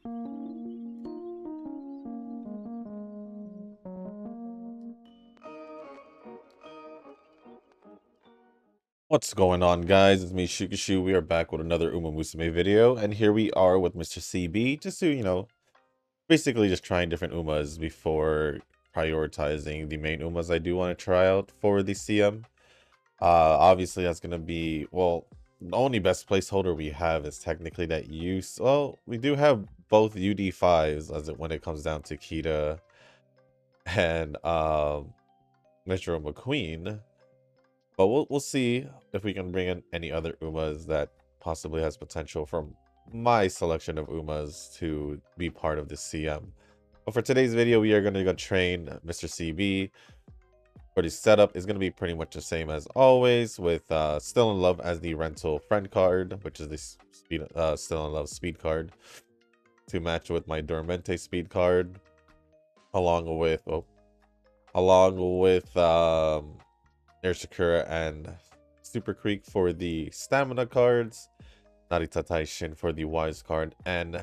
What's going on, guys? It's me, Shukashu. We are back with another Musume video, and here we are with Mr. CB, just to, basically just trying different Umas before prioritizing the main Umas I do want to try out for the CM. Obviously, that's going to be, well, the only best placeholder we have is technically that use. Well, we do have both UD5s when it comes down to Kita and Metro McQueen. But we'll see if we can bring in any other Umas that possibly has potential from my selection of Umas to be part of the CM. But for today's video, we are going to go train Mr. CB. For the setup is going to be pretty much the same as always, with Still in Love as the rental friend card, which is the Still in Love speed card, to match with my Dormente speed card, along with Air Sakura and Super Creek for the stamina cards, Narita Taishin for the wise card, and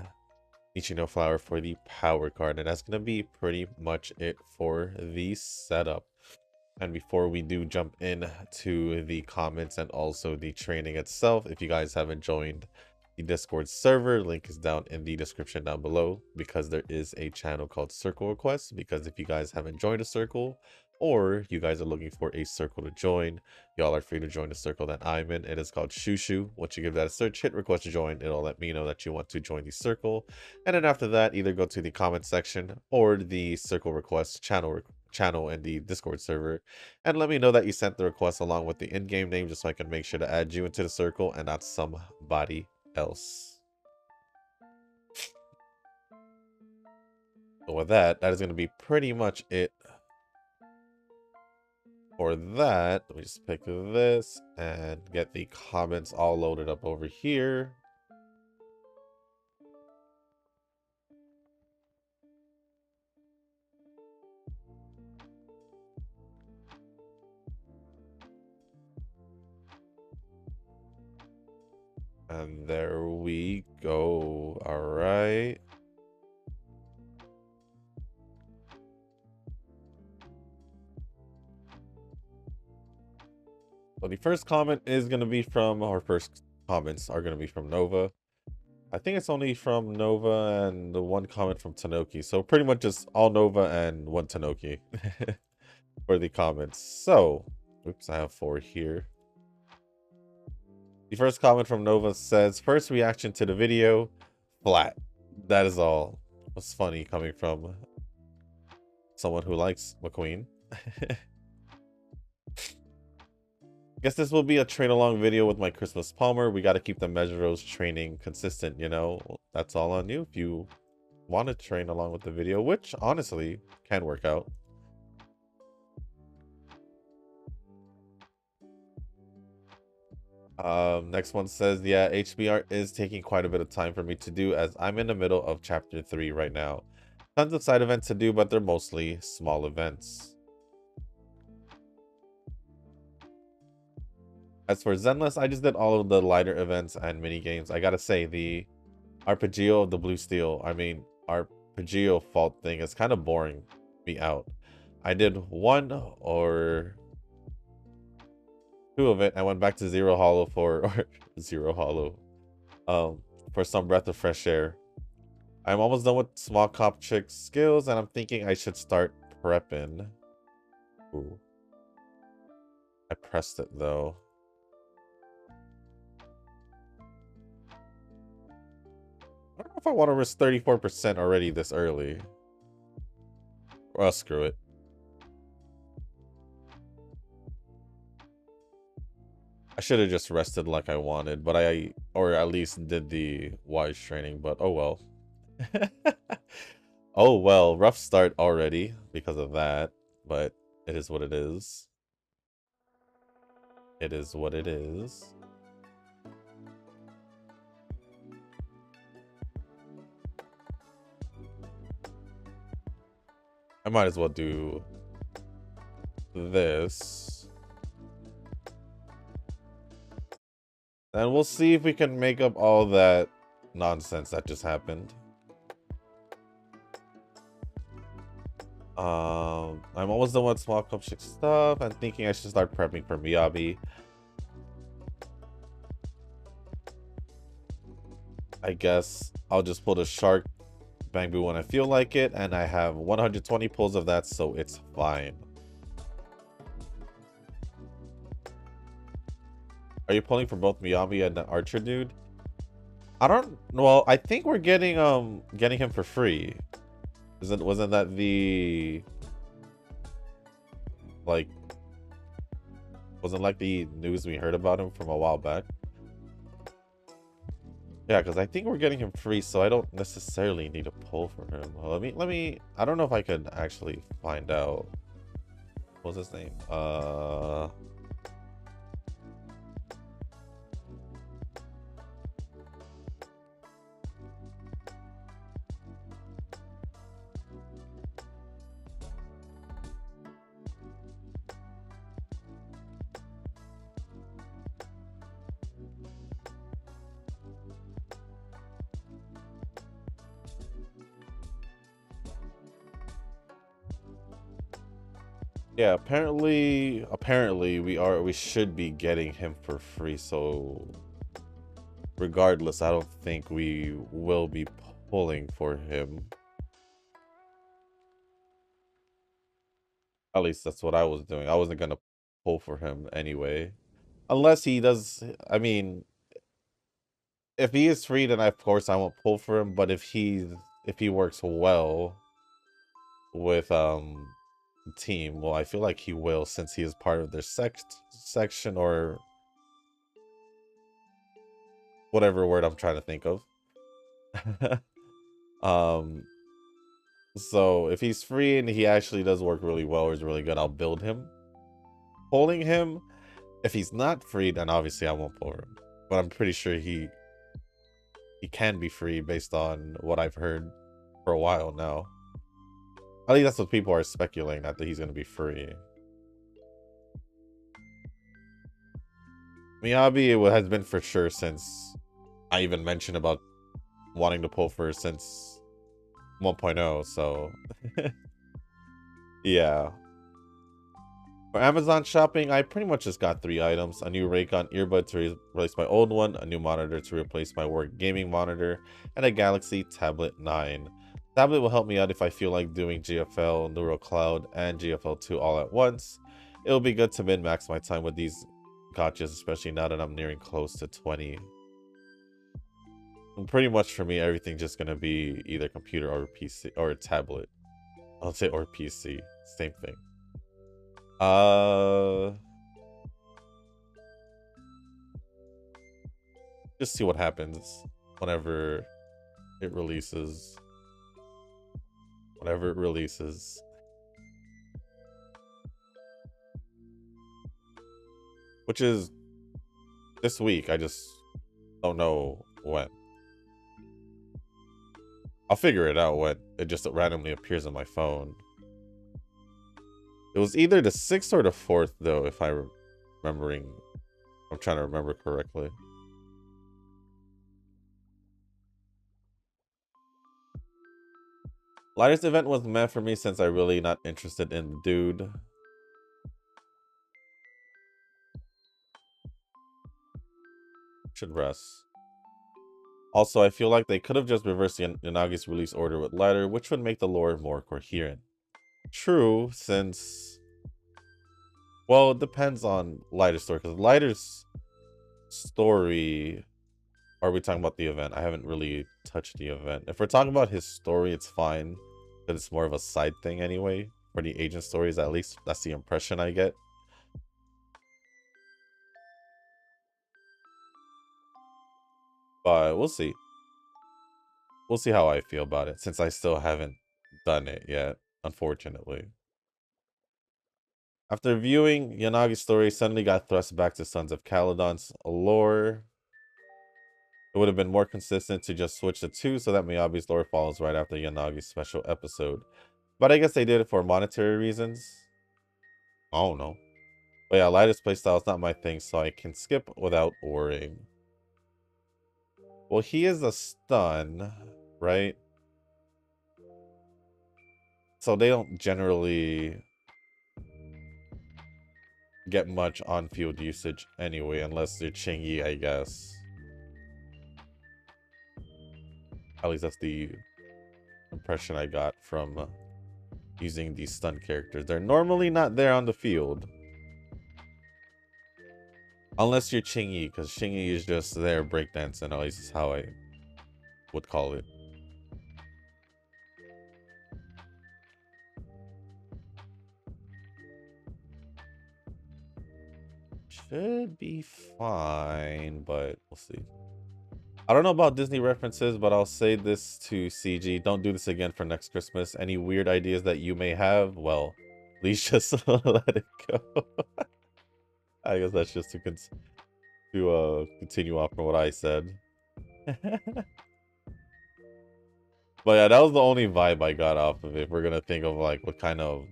Ichino Flower for the power card. And that's going to be pretty much it for the setup. And before we do jump in to the comments and also the training itself, if you guys haven't joined the Discord server, link is down in the description down below, because there is a channel called Circle Requests. Because if you guys haven't joined a circle, or you guys are looking for a circle to join, y'all are free to join the circle that I'm in. It is called Shushu. Once you give that a search, hit request to join, it'll let me know that you want to join the circle. And then after that, either go to the comment section or the circle request channel in the Discord server and let me know that you sent the request along with the in-game name, just so I can make sure to add you into the circle and not somebody else. So with that is going to be pretty much it for that. Let me just pick this and get the comments all loaded up over here. And there we go. All right. So the first comment is going to be from, our first comments are going to be from Nova. I think it's only from Nova and the one comment from Tanoki. So pretty much just all Nova and one Tanoki for the comments. So, oops, I have 4 here. The first comment from Nova says, first reaction to the video, flat. That is all. What's funny coming from someone who likes McQueen. Guess this will be a train along video with my Christmas Palmer. We got to keep the Measuros training consistent, you know. That's all on you if you want to train along with the video, which honestly can work out. Next one says, yeah, HBR is taking quite a bit of time for me to do, as I'm in the middle of chapter 3 right now. Tons of side events to do, but they're mostly small events. As for Zenless, I just did all of the lighter events and mini games. I gotta say, the Arpeggio of the Blue Steel, Arpeggio fault thing is kind of boring me out. I did 1 or 2 of it. I went back to Zero Hollow for some breath of fresh air. I'm almost done with small cop chick skills, and I'm thinking I should start prepping. Ooh. I pressed it though. I don't know if I want to risk 34% already this early. Well, screw it. I should have just rested like I wanted, but or at least did the wise training, but oh well. Oh well, rough start already because of that, but it is what it is. It is what it is. I might as well do this. And we'll see if we can make up all that nonsense that just happened. I'm almost done with small cupcake stuff. I'm thinking I should start prepping for Miyabi. I guess I'll just pull the shark bamboo when I feel like it, and I have 120 pulls of that, so it's fine. Are you pulling for both Miyabi and the Archer dude? I don't. Well, I think we're getting him for free. Wasn't that the like wasn't like the news we heard about him from a while back? Yeah, because I think we're getting him free, so I don't necessarily need to pull for him. Well, let me. I don't know if I could actually find out. What's his name? Yeah, apparently we should be getting him for free, so regardless, I don't think we will be pulling for him. At least that's what I was doing. I wasn't gonna pull for him anyway. Unless he does, I mean, if he is free, then of course I won't pull for him, but if he works well with the team, well, I feel like he will since he is part of their section or whatever word I'm trying to think of. um So if he's free and he actually does work really well or is really good, I'll build him. Pulling him, if he's not free, then obviously I won't pull him. But I'm pretty sure he can be free based on what I've heard for a while now. I think that's what people are speculating, that he's going to be free. Miyabi has been for sure since I even mentioned about wanting to pull for since 1.0, so yeah. For Amazon shopping, I pretty much just got 3 items. A new Raycon earbud to replace my old one, a new monitor to replace my work gaming monitor, and a Galaxy Tablet 9. Tablet will help me out if I feel like doing GFL, Neural Cloud, and GFL2 all at once. It'll be good to min-max my time with these gotchas, especially now that I'm nearing close to 20. And pretty much for me, everything's just going to be either computer or PC, or a tablet. I'll say or PC. Same thing. Uh... Just see what happens whenever it releases. Whenever it releases. Which is this week. I just don't know when. I'll figure it out when it just randomly appears on my phone. It was either the 6th or the 4th, though, if I'm trying to remember correctly. Lightest event was meant for me since I'm really not interested in dude. Should rest. Also, I feel like they could have just reversed Yanagi's release order with Lighter, which would make the lore more coherent. True, since... Well, it depends on Lighter's story, because Lighter's story... Or are we talking about the event? I haven't really touched the event. If we're talking about his story, it's fine. But it's more of a side thing anyway. For the agent stories, at least. That's the impression I get. But we'll see. We'll see how I feel about it, since I still haven't done it yet, unfortunately. After viewing, Yanagi's story suddenly got thrust back to Sons of Caledon's lore. It would have been more consistent to just switch the two so that Miyabi's lore follows right after Yanagi's special episode. But I guess they did it for monetary reasons. I don't know. But yeah, lightest playstyle is not my thing, so I can skip without worrying. Well, he is a stun, right? So they don't generally get much on-field usage anyway, unless they're Chingy, I guess. At least that's the impression I got from using these stun characters. They're normally not there on the field. Unless you're Chingy, because Chingy is just there breakdancing, at least is how I would call it. Should be fine, but we'll see. I don't know about Disney references, but I'll say this to CG. Don't do this again for next Christmas. Any weird ideas that you may have, well, please just let it go. I guess that's just to continue off from what I said. But yeah, that was the only vibe I got off of it. If we're gonna think of like what kind of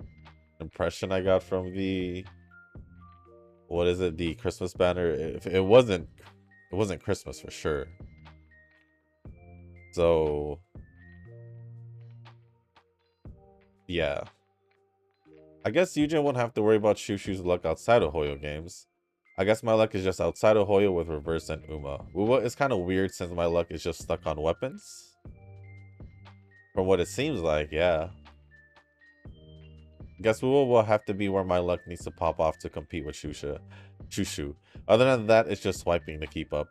impression I got from the, what is it, the Christmas banner. If it wasn't Christmas for sure. So yeah, I guess Eugen won't have to worry about Shushu's luck outside of Hoyo games. I guess my luck is just outside of Hoyo with reverse and Uma. Uma is kind of weird since my luck is just stuck on weapons. From what it seems like, yeah. Guess Wu will have to be where my luck needs to pop off to compete with Shushu. Other than that, it's just swiping to keep up.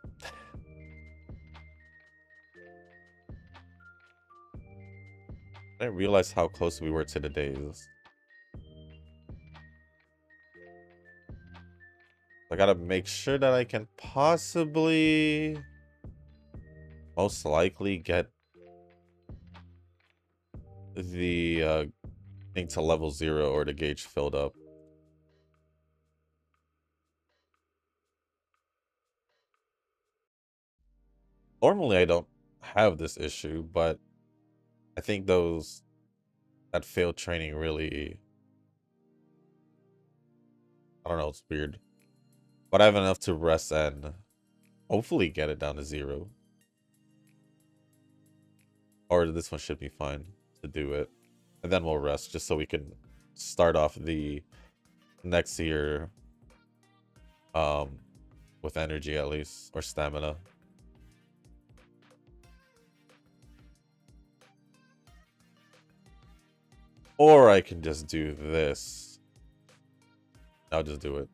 I didn't realize how close we were to the days. I gotta make sure that I can possibly, most likely, get the thing to level 0 or the gauge filled up. Normally I don't have this issue, but I think that failed training really, I don't know, it's weird. But I have enough to rest and hopefully get it down to 0. Or this one should be fine to do it. And then we'll rest just so we can start off the next year with energy at least, or stamina. Or I can just do this. I'll just do it.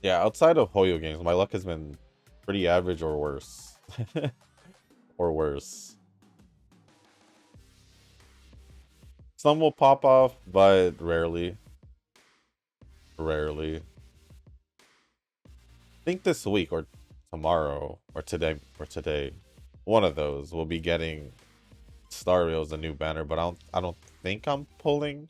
Yeah, outside of Hoyo games, my luck has been pretty average or worse. Or worse. Some will pop off, but rarely. Rarely. I think this week or tomorrow or today, one of those will be getting Star Rail's a new banner, but I don't think I'm pulling.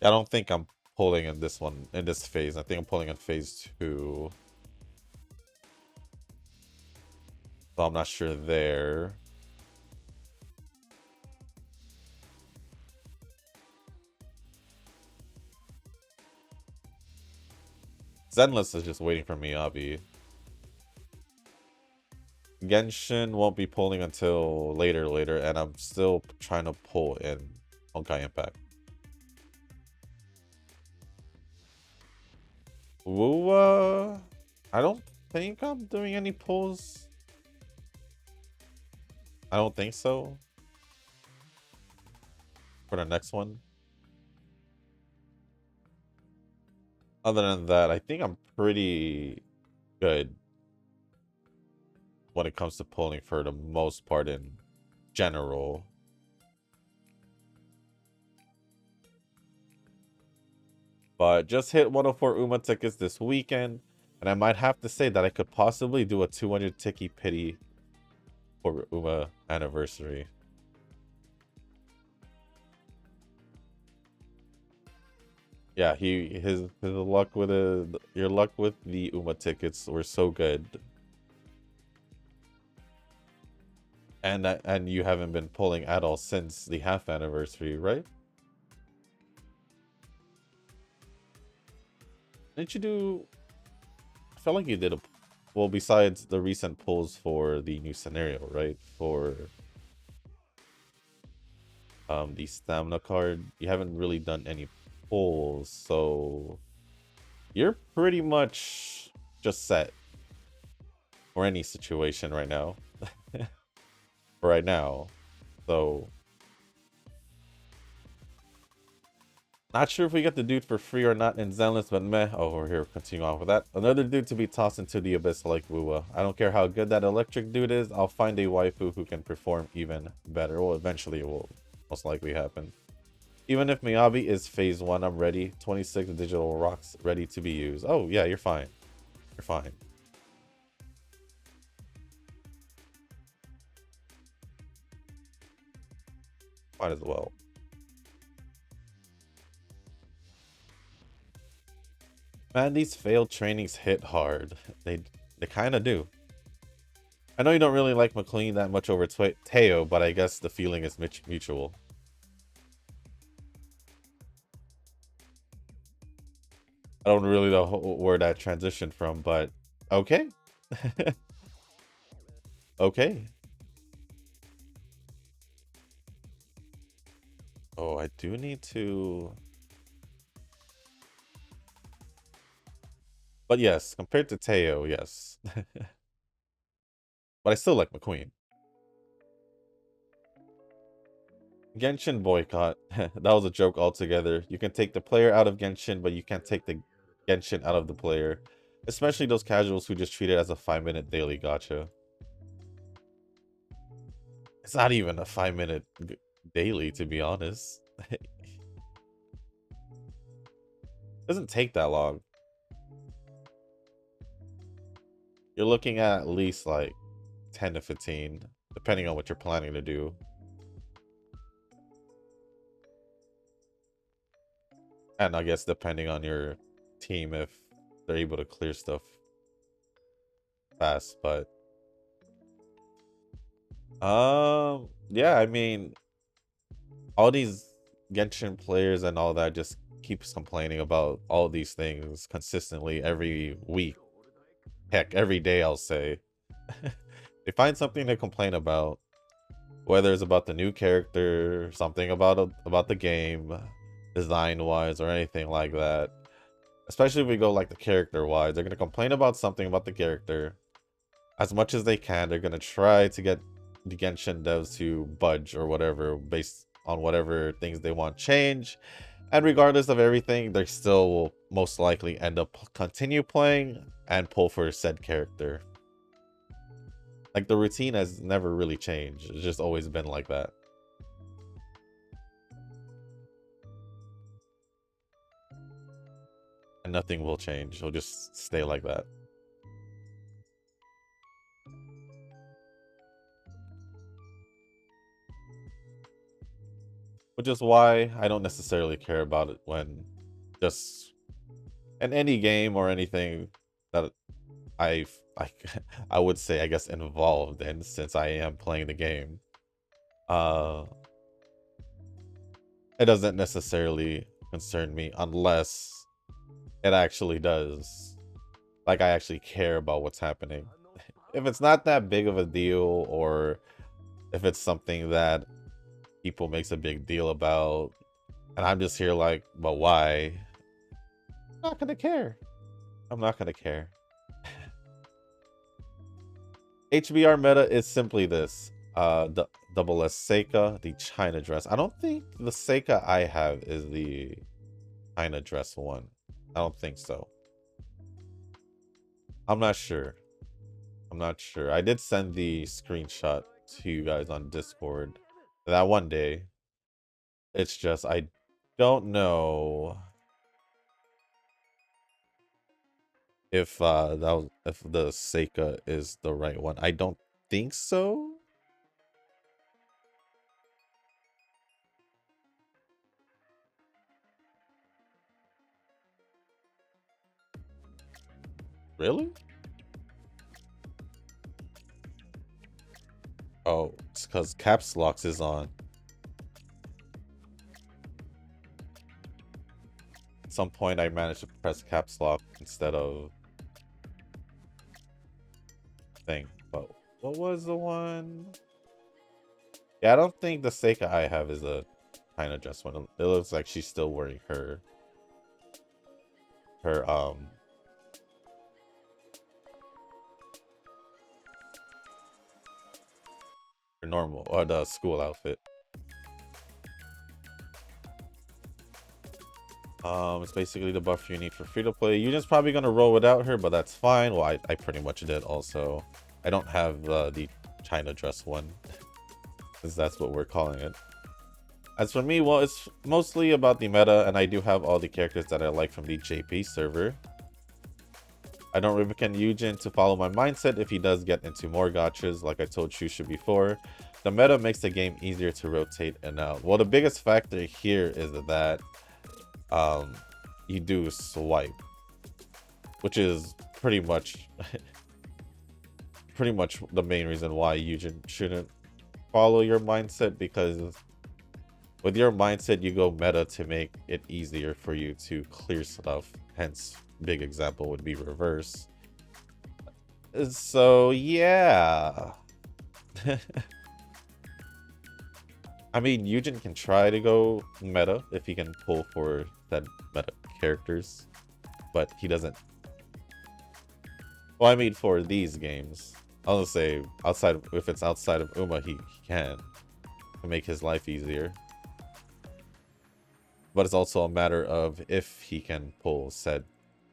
I don't think I'm pulling in this one, in this phase. I think I'm pulling in phase 2. So I'm not sure there. Zenless is just waiting for Miyabi. Genshin won't be pulling until later, and I'm still trying to pull in Honkai Impact. Wua, I don't think I'm doing any pulls. I don't think so. For the next one. Other than that, I think I'm pretty good when it comes to pulling for the most part in general. But just hit 104 Uma tickets this weekend, and I might have to say that I could possibly do a 200 Tiki Pity for Uma anniversary. Yeah, his luck with your luck with the Uma tickets were so good. And you haven't been pulling at all since the half anniversary, right? Didn't you do? I felt like you did a. well, besides the recent pulls for the new scenario, right? For the stamina card, you haven't really done any pulls, so you're pretty much just set for any situation right now. Right now. So not sure if we get the dude for free or not in Zenless, but meh. Oh, we're here. Continue on with that. Another dude to be tossed into the abyss like Wua. I don't care how good that electric dude is. I'll find a waifu who can perform even better. Well, eventually it will most likely happen. Even if Miyabi is phase 1, I'm ready. 26 digital rocks ready to be used. Oh, yeah, you're fine. You're fine. Might as well. Man, these failed trainings hit hard. They kind of do. I know you don't really like McLean that much over Teo, but I guess the feeling is mutual. I don't really know where that transitioned from, but okay. Okay. Oh, I do need to... But yes, compared to Teo, yes. But I still like McQueen. Genshin boycott. That was a joke altogether. You can take the player out of Genshin, but you can't take the Genshin out of the player. Especially those casuals who just treat it as a 5-minute daily gacha. It's not even a 5-minute daily, to be honest. Doesn't take that long. You're looking at least like 10 to 15, depending on what you're planning to do. And I guess depending on your team, if they're able to clear stuff fast, but yeah, I mean, all these Genshin players and all that just keeps complaining about all these things consistently every week. Heck, every day I'll say. They find something to complain about, whether it's about the new character, something about the game, design wise, or anything like that. Especially if we go like the character wise, they're gonna complain about something about the character. As much as they can, they're gonna try to get the Genshin devs to budge or whatever based on whatever things they want change. And regardless of everything, they still will most likely end up continue playing and pull for said character. Like the routine has never really changed. It's just always been like that. And nothing will change. It'll just stay like that. Which is why I don't necessarily care about it when just in any game or anything that I I would say, I guess, involved in, since I am playing the game. Uh it doesn't necessarily concern me unless it actually does. Like I actually care about what's happening. If it's not that big of a deal, or if it's something that people makes a big deal about and I'm just here like, but why? I'm not gonna care. I'm not gonna care. HBR meta is simply this. The double S Seika, the China dress. I don't think the Seika I have is the China dress one. I don't think so. I'm not sure. I'm not sure. I did send the screenshot to you guys on Discord that one day. It's just I don't know if if the Seika is the right one. I don't think so. Really? Oh, it's because caps locks is on. At some point I managed to press caps lock instead of... think. But what was the one? Yeah, I don't think the Seika I have is a kind of just one. It looks like she's still wearing her her normal or the school outfit. It's basically the buff you need for free to play. You're just probably gonna roll without her, but that's fine. Well, I pretty much did also. I don't have the China dress one, because that's what we're calling it. As for me, well, it's mostly about the meta, and I do have all the characters that I like from the JP server. I don't recommend Eugen to follow my mindset if he does get into more gotchas, like I told Shusha before. The meta makes the game easier to rotate in and out. Well, the biggest factor here is that you do swipe, which is pretty much the main reason why Eugen shouldn't follow your mindset, because with your mindset you go meta to make it easier for you to clear stuff. Hence, big example would be reverse. So yeah. I mean, Eugen can try to go meta if he can pull for that meta characters, but he doesn't. Well, I mean, for these games, I'll say outside, if it's outside of Uma, he can to make his life easier. But it's also a matter of if he can pull said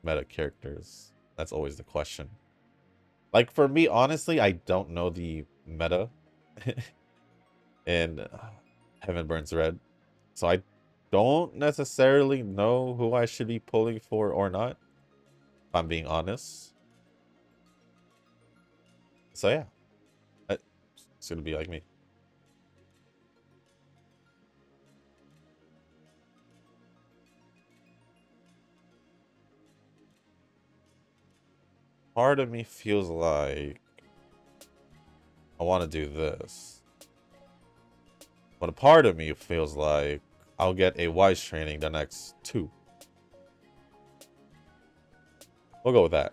meta characters. That's always the question. Like for me, honestly, I don't know the meta in Heaven Burns Red, so I don't necessarily know who I should be pulling for or not, if I'm being honest. So yeah, it's gonna be like me. Part of me feels like I want to do this, but a part of me feels like I'll get a wise training the next 2. We'll go with that.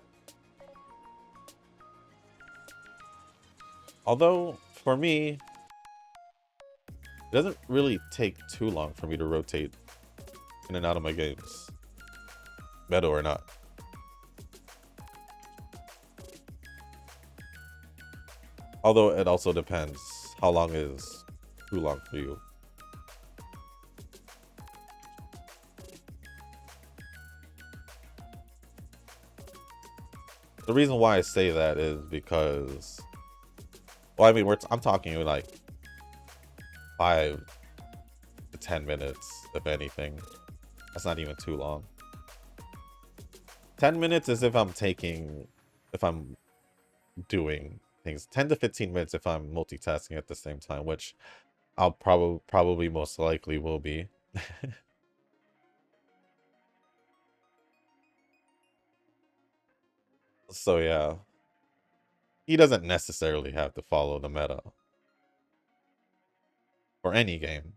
Although, for me, it doesn't really take too long for me to rotate in and out of my games, meta or not. Although it also depends how long is too long for you. The reason why I say that is because, well, I mean, I'm talking like 5 to 10 minutes, if anything. That's not even too long. 10 minutes is if I'm doing things. 10 to 15 minutes if I'm multitasking at the same time, which I'll probably most likely will be. So yeah, he doesn't necessarily have to follow the meta for any game.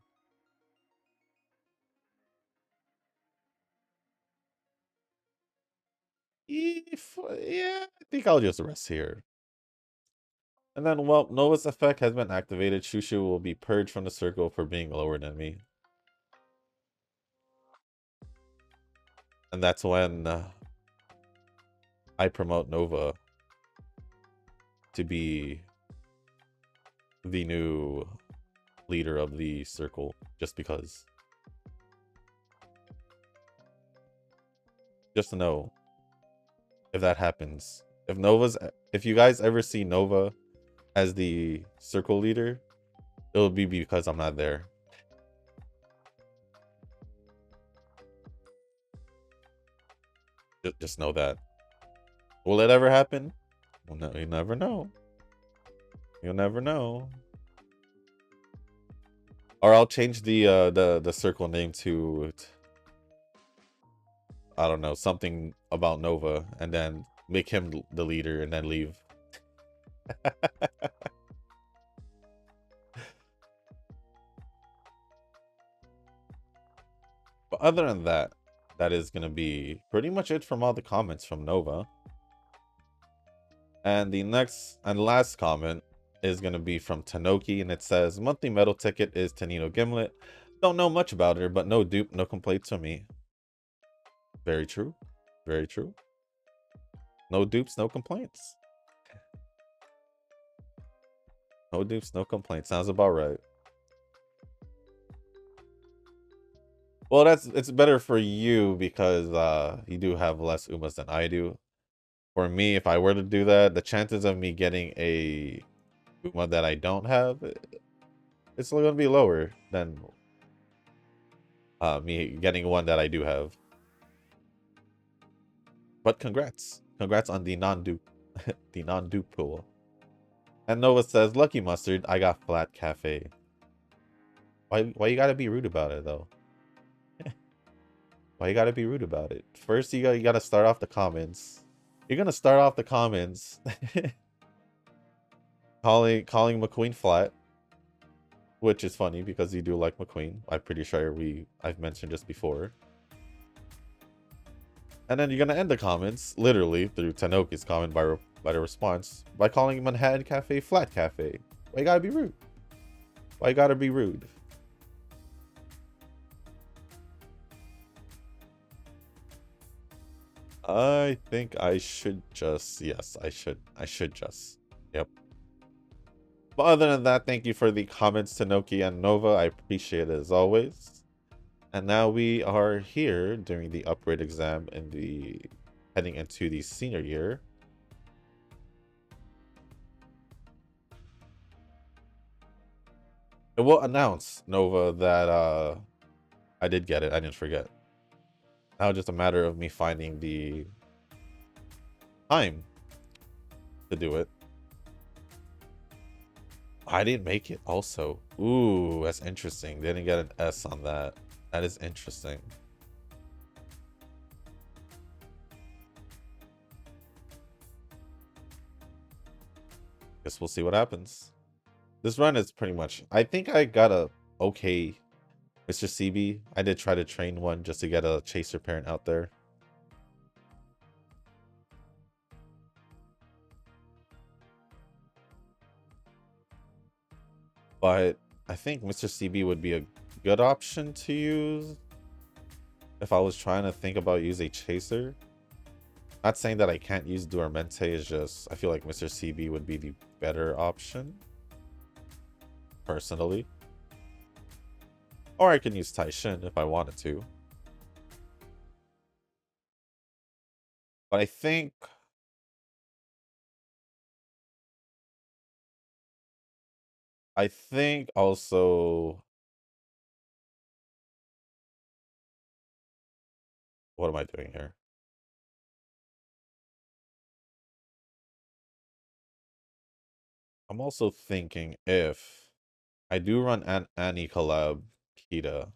Yeah, I think I'll just rest here. And then, well, Nova's effect has been activated. Shushu will be purged from the circle for being lower than me. And that's when I promote Nova to be the new leader of the circle, just because. Just to know if that happens. If you guys ever see Nova as the circle leader, it'll be because I'm not there. Just know that. Will it ever happen? Well, no, you never know. You'll never know. Or I'll change the circle name to, I don't know, something about Nova, and then make him the leader and then leave. But other than that, that is going to be pretty much it from all the comments from Nova. And the next and last comment is going to be from Tanoki, and it says, monthly metal ticket is Tanino Gimlet. Don't know much about her, but no dupe, no complaints from me. Very true. Very true. No dupes, no complaints. No dupes, no complaints. Sounds about right. Well, it's better for you because you do have less Umas than I do. For me, if I were to do that, the chances of me getting a Uma that I don't have, it's going to be lower than me getting one that I do have. But congrats. Congrats on the non-dupe. The non-dupe pool. And Nova says, Lucky Mustard, I got Flat Cafe. Why you gotta be rude about it, though? Why you gotta be rude about it? First, you gotta start off the comments. You're gonna start off the comments calling McQueen flat, which is funny because you do like McQueen. I'm pretty sure I've mentioned this before. And then you're gonna end the comments literally through Tanoki's comment by the response by calling Manhattan Cafe Flat Cafe. Why you gotta be rude? Why you gotta be rude? I think I should just, yes, I should just, yep. But other than that, thank you for the comments, Tanoki and Nova. I appreciate it as always. And now we are here during the upgrade exam in the heading into the senior year. It will announce, Nova, that I did get it. I didn't forget. Now just a matter of me finding the time to do it. I didn't make it also. Ooh, that's interesting. They didn't get an S on that. That is interesting. Guess we'll see what happens. This run is pretty much, I think I got a okay Mr. CB. I did try to train one just to get a chaser parent out there. But I think Mr. CB would be a good option to use if I was trying to think about using a chaser. Not saying that I can't use Dormente, it's just I feel like Mr. CB would be the better option. Personally. Or I can use Taishin if I wanted to. But I think also, what am I doing here? I'm also thinking if I do run an Annie collab Kita,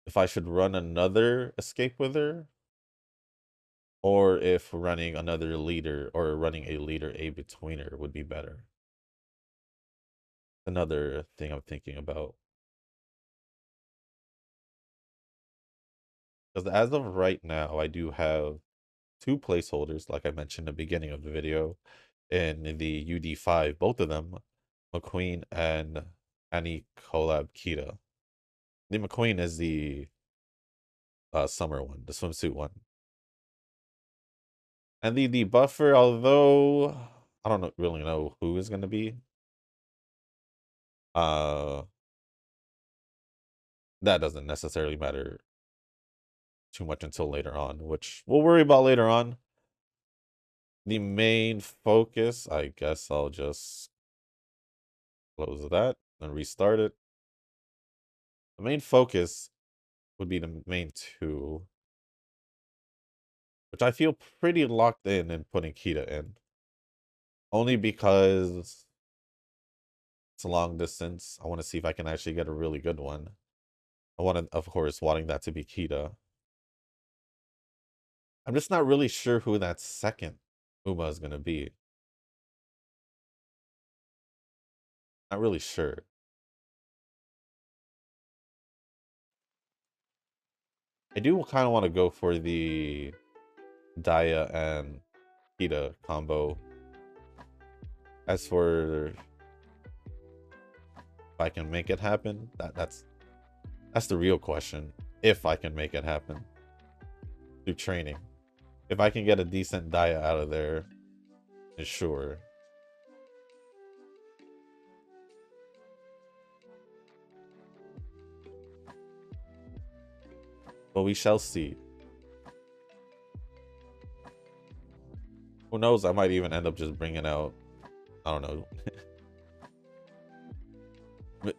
if I should run another escape with her, or if running another leader or running a leader A betweener would be better. Another thing I'm thinking about. Because as of right now, I do have two placeholders, like I mentioned at the beginning of the video, in the UD5, both of them, McQueen and Annie collab Kita. The McQueen is the summer one, the swimsuit one. And the buffer, although I don't really know who is going to be, uh, that doesn't necessarily matter too much until later on, which we'll worry about later on. The main focus, I guess I'll just close that and restart it. The main focus would be the main two, which I feel pretty locked in putting Kita in. Only because it's a long distance. I want to see if I can actually get a really good one. I want to, of course, wanting that to be Kita. I'm just not really sure who that second Uma is going to be. Not really sure. I do kind of want to go for the Daya and Kita combo. As for if I can make it happen, that's the real question. If I can make it happen through training. If I can get a decent diet out of there, then sure. But we shall see. Who knows? I might even end up just bringing out, I don't know,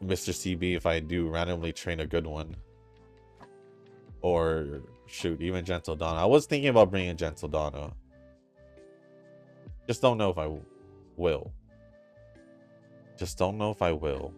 Mr. CB if I do randomly train a good one. Or shoot, even Gentle Donna. I was thinking about bringing Gentle Donna. Just don't know if I will. Just don't know if I will.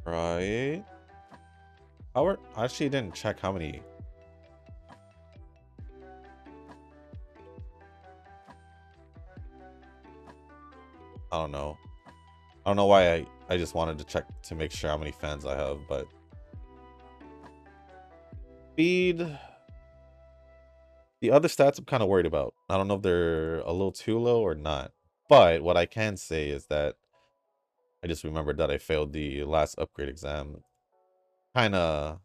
Right. I actually didn't check how many. I don't know. I don't know why I just wanted to check to make sure how many fans I have, but speed. The other stats I'm kind of worried about. I don't know if they're a little too low or not. But what I can say is that I just remembered that I failed the last upgrade exam. Kind of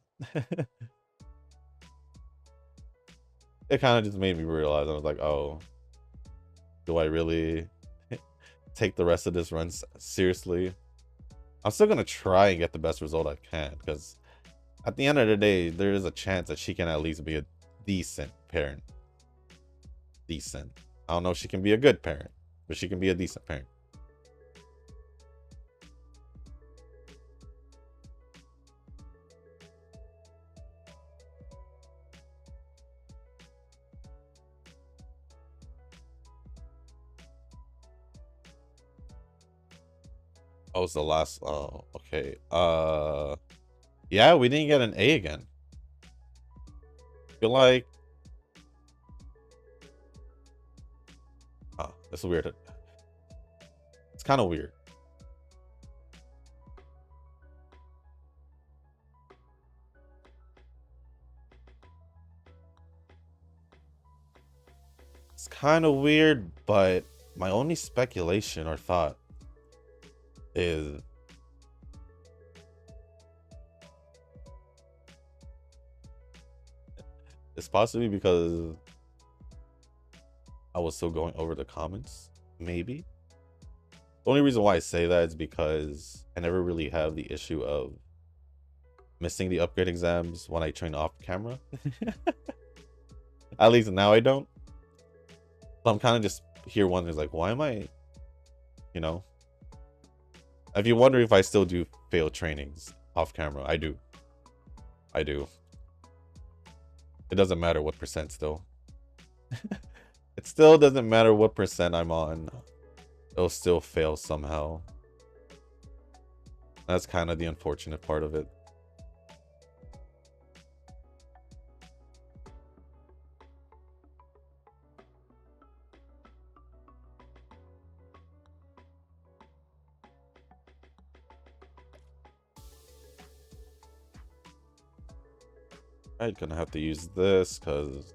it kind of just made me realize. I was like, oh, do I really take the rest of this run seriously? I'm still gonna try and get the best result I can, because at the end of the day, there is a chance that she can at least be a decent parent. Decent. I don't know if she can be a good parent, but she can be a decent parent. Oh, it's the last. Oh, okay. Yeah, we didn't get an A again. I feel like. Oh, this is weird. It's kind of weird. It's kind of weird, but my only speculation or thought is it's possibly because I was still going over the comments, maybe. The only reason why I say that is because I never really have the issue of missing the upgrade exams when I train off camera. At least now I don't. So I'm kind of just here wondering, like, why am I, you know? If you wonder if I still do fail trainings off camera, I do. I do. It doesn't matter what percent still. It still doesn't matter what percent I'm on. It'll still fail somehow. That's kind of the unfortunate part of it. I'm gonna have to use this because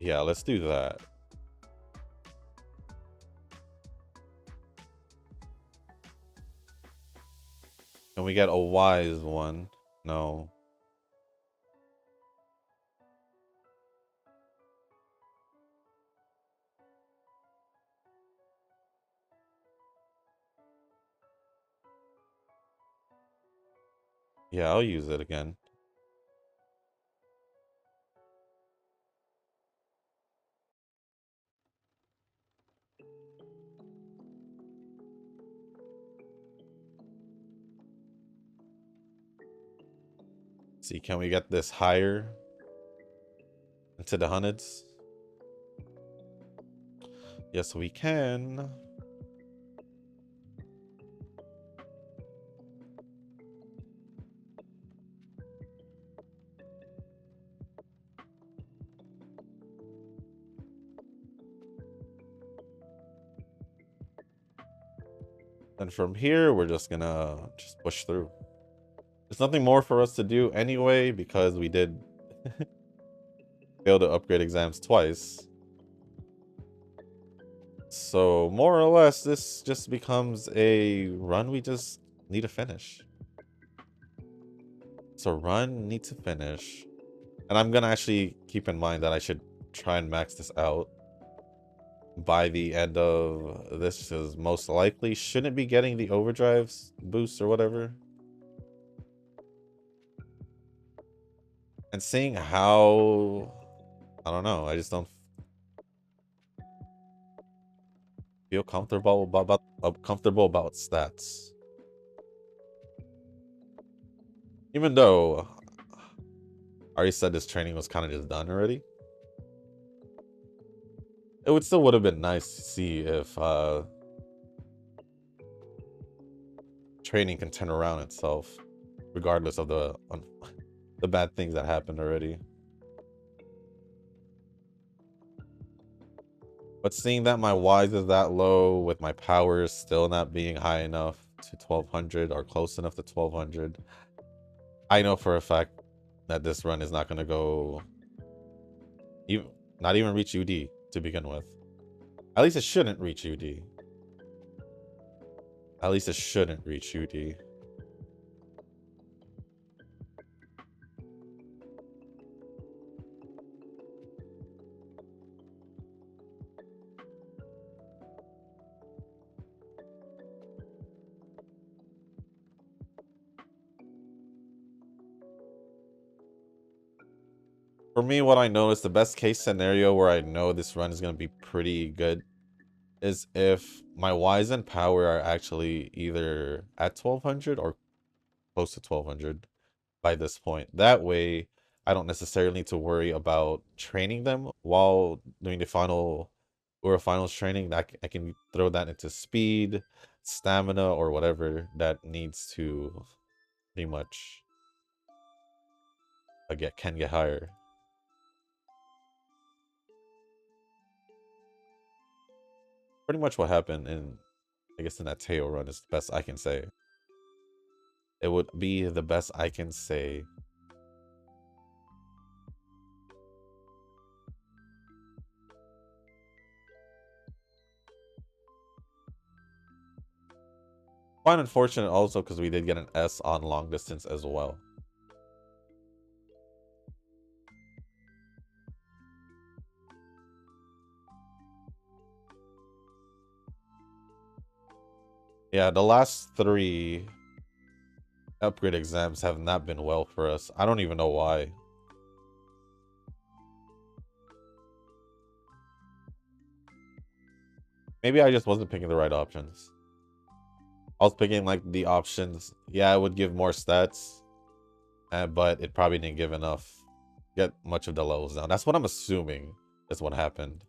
yeah, let's do that. Can we get a wise one? No. Yeah, I'll use it again. See, can we get this higher into the hundreds? Yes, we can. And from here, we're just gonna just push through. There's nothing more for us to do anyway, because we did fail to upgrade exams twice. So more or less, this just becomes a run we just need to finish. It's a run, need to finish. And I'm gonna actually keep in mind that I should try and max this out by the end of this, because most likely shouldn't be getting the overdrives boost or whatever. And seeing how, I don't know, I just don't feel comfortable about stats. Even though I already said this training was kind of just done already. It would still would have been nice to see if training can turn around itself, regardless of the bad things that happened already. But seeing that my wise is that low, with my powers still not being high enough to 1200 or close enough to 1200, I know for a fact that this run is not going to go, even not even reach UD to begin with. At least it shouldn't reach UD. At least it shouldn't reach UD. For me, what I noticed, the best case scenario where I know this run is going to be pretty good is if my wise and power are actually either at 1200 or close to 1200 by this point. That way, I don't necessarily need to worry about training them while doing the final or finals training. That I can throw that into speed, stamina, or whatever that needs to pretty much can get higher. Pretty much what happened in, I guess, in that tail run is the best I can say. It would be the best I can say. Quite unfortunate also because we did get an S on long distance as well. Yeah, the last 3 upgrade exams have not been well for us. I don't even know why. Maybe I just wasn't picking the right options. I was picking like the options. Yeah, it would give more stats, but it probably didn't give enough. Get much of the levels down. That's what I'm assuming is what happened.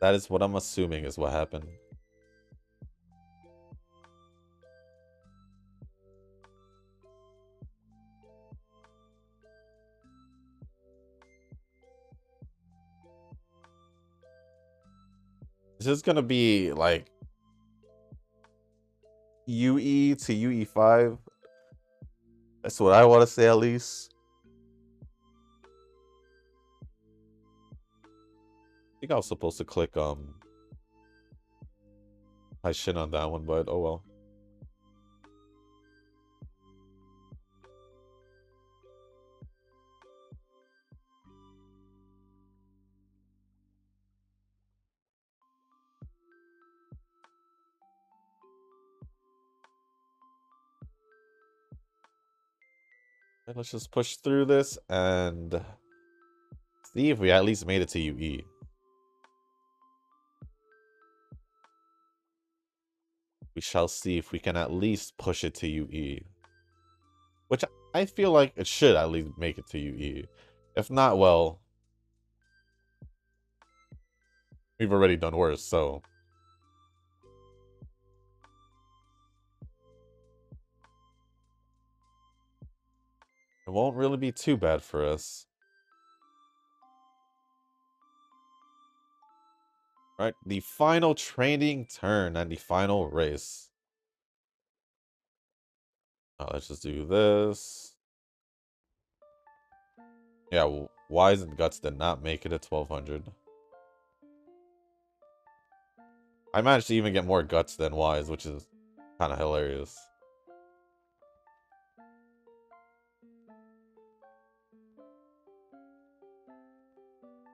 That is what I'm assuming is what happened. This is gonna be like UE to UE5. That's what I want to say at least. I think I was supposed to click I shit on that one, but oh well. And let's just push through this and see if we at least made it to UE. We shall see if we can at least push it to UE. Which I feel like it should at least make it to UE. If not, well, we've already done worse, so. It won't really be too bad for us. Right, the final training turn and the final race. Let's just do this. Yeah, Wise and Guts did not make it at 1200. I managed to even get more Guts than Wise, which is kind of hilarious.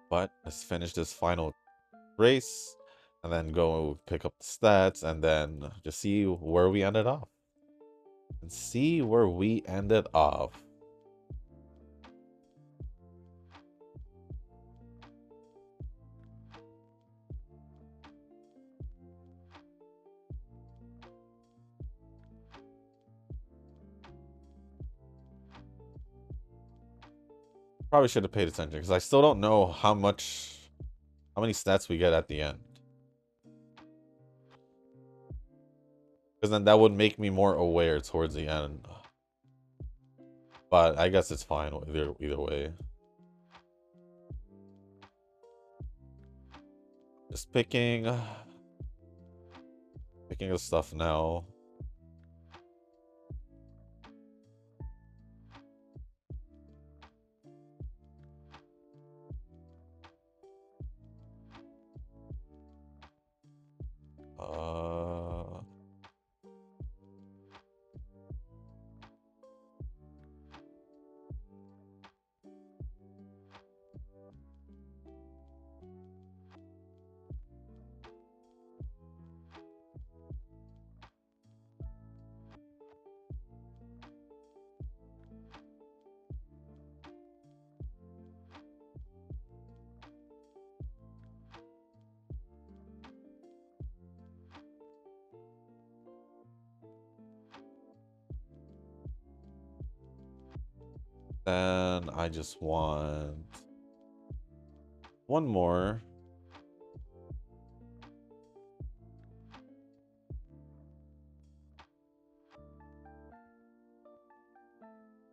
But let's finish this final race and then go pick up the stats and then just see where we ended off. And see where we ended off. Probably should have paid attention because I still don't know how many stats we get at the end. Because then that would make me more aware towards the end. But I guess it's fine either way. Just picking the stuff now. Then I just want one more.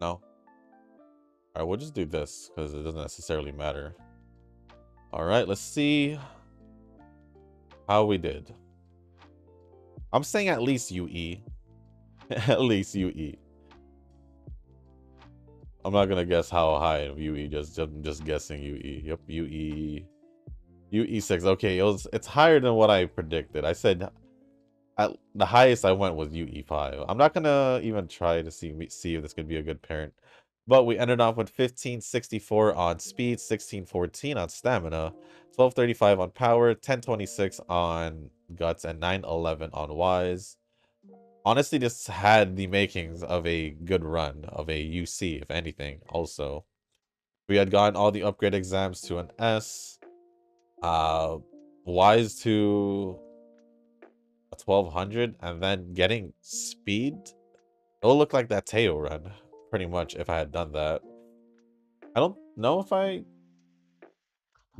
No. Alright, we'll just do this because it doesn't necessarily matter. Alright, let's see how we did. I'm saying at least UE. At least UE. I'm not gonna guess how high of UE, just guessing UE. Yep, UE. UE6. Okay, it's higher than what I predicted. I said the highest I went was UE5. I'm not gonna even try to see if this could be a good parent. But we ended off with 1564 on speed, 1614 on stamina, 1235 on power, 1026 on guts, and 911 on wise. Honestly, this had the makings of a good run, of a UC, if anything, also. We had gotten all the upgrade exams to an S. Wise to a 1200, and then getting speed. It'll look like that Teo run, pretty much, if I had done that. I don't know if I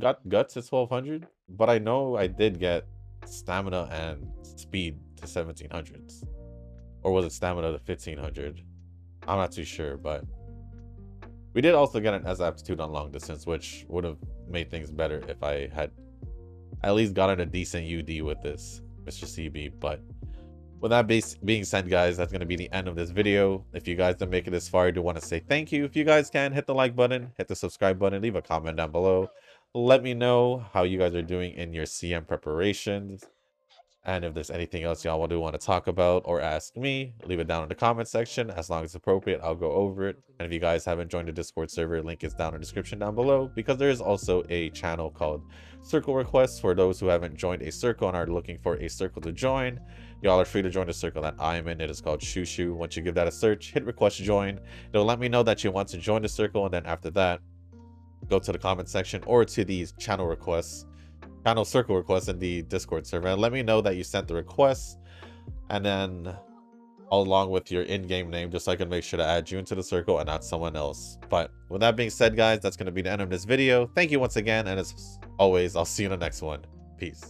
got guts at 1200, but I know I did get stamina and speed to 1700s. Or was it stamina to 1500? I'm not too sure, but we did also get an S aptitude on long distance, which would have made things better if I had at least gotten a decent UD with this, Mr. CB. But with that being said, guys, that's going to be the end of this video. If you guys didn't make it this far, I do want to say thank you. If you guys can, hit the like button, hit the subscribe button, leave a comment down below. Let me know how you guys are doing in your CM preparations. And if there's anything else y'all do want to talk about or ask me, leave it down in the comment section. As long as it's appropriate, I'll go over it. And if you guys haven't joined the Discord server, link is down in the description down below, because there is also a channel called Circle Requests for those who haven't joined a circle and are looking for a circle to join. Y'all are free to join the circle that I'm in. It is called Shushu. Once you give that a search, hit request join. It'll let me know that you want to join the circle, and then after that, go to the comment section or to these channel circle requests in the Discord server, and let me know that you sent the request, and then along with your in-game name, just so I can make sure to add you into the circle and not someone else. But with that being said, guys, that's going to be the end of this video. Thank you once again, and as always, I'll see you in the next one. Peace.